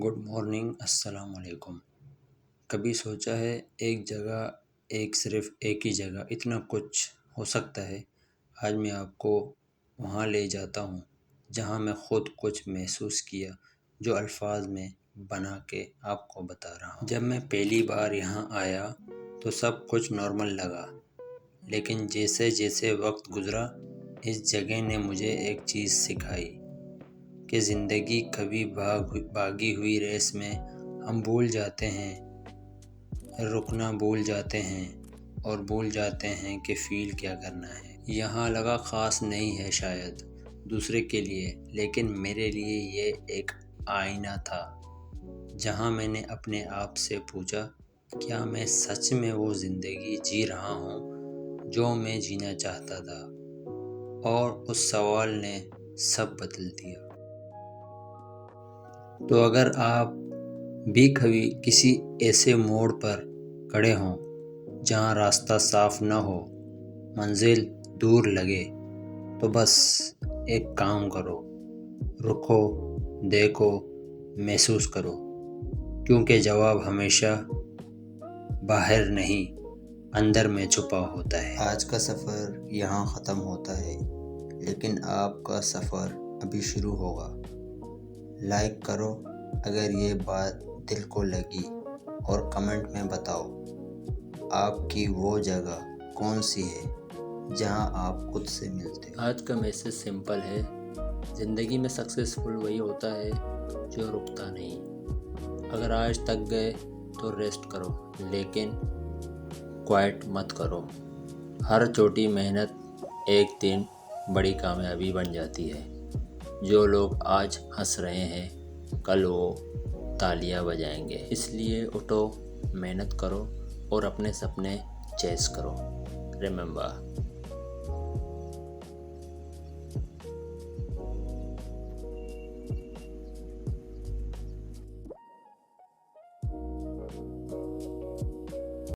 Good morning, السلام علیکم۔ کبھی سوچا ہے صرف ایک ہی جگہ اتنا کچھ ہو سکتا ہے؟ آج میں آپ کو وہاں لے جاتا ہوں جہاں میں خود کچھ محسوس کیا جو الفاظ میں بنا کے آپ کو بتا رہا ہوں۔ جب میں پہلی بار یہاں آیا تو سب کچھ نارمل لگا، لیکن جیسے جیسے وقت گزرا اس جگہ نے مجھے ایک چیز سکھائی کہ زندگی کبھی بھاگی ہوئی ریس میں ہم بھول جاتے ہیں، رکنا بھول جاتے ہیں اور بھول جاتے ہیں کہ فیل کیا کرنا ہے۔ یہاں لگا خاص نہیں ہے شاید دوسرے کے لیے، لیکن میرے لیے یہ ایک آئینہ تھا جہاں میں نے اپنے آپ سے پوچھا، کیا میں سچ میں وہ زندگی جی رہا ہوں جو میں جینا چاہتا تھا؟ اور اس سوال نے سب بدل دیا۔ تو اگر آپ بھی کبھی کسی ایسے موڑ پر کھڑے ہوں جہاں راستہ صاف نہ ہو، منزل دور لگے، تو بس ایک کام کرو، رکو، دیکھو، محسوس کرو، کیونکہ جواب ہمیشہ باہر نہیں، اندر میں چھپا ہوتا ہے۔ آج کا سفر یہاں ختم ہوتا ہے، لیکن آپ کا سفر ابھی شروع ہوگا۔ لائک کرو اگر یہ بات دل کو لگی، اور کمنٹ میں بتاؤ آپ کی وہ جگہ کون سی ہے جہاں آپ خود سے ملتے ہو۔ آج کا میسیج سمپل ہے، زندگی میں سکسیسفل وہی ہوتا ہے جو رکتا نہیں۔ اگر آج تک گئے تو ریسٹ کرو، لیکن کوائٹ مت کرو۔ ہر چھوٹی محنت ایک دن بڑی کامیابی بن جاتی ہے۔ جو لوگ آج ہنس رہے ہیں کل وہ تالیاں بجائیں گے۔ اس لیے اٹھو، محنت کرو اور اپنے سپنے چیز کرو۔ ریممبر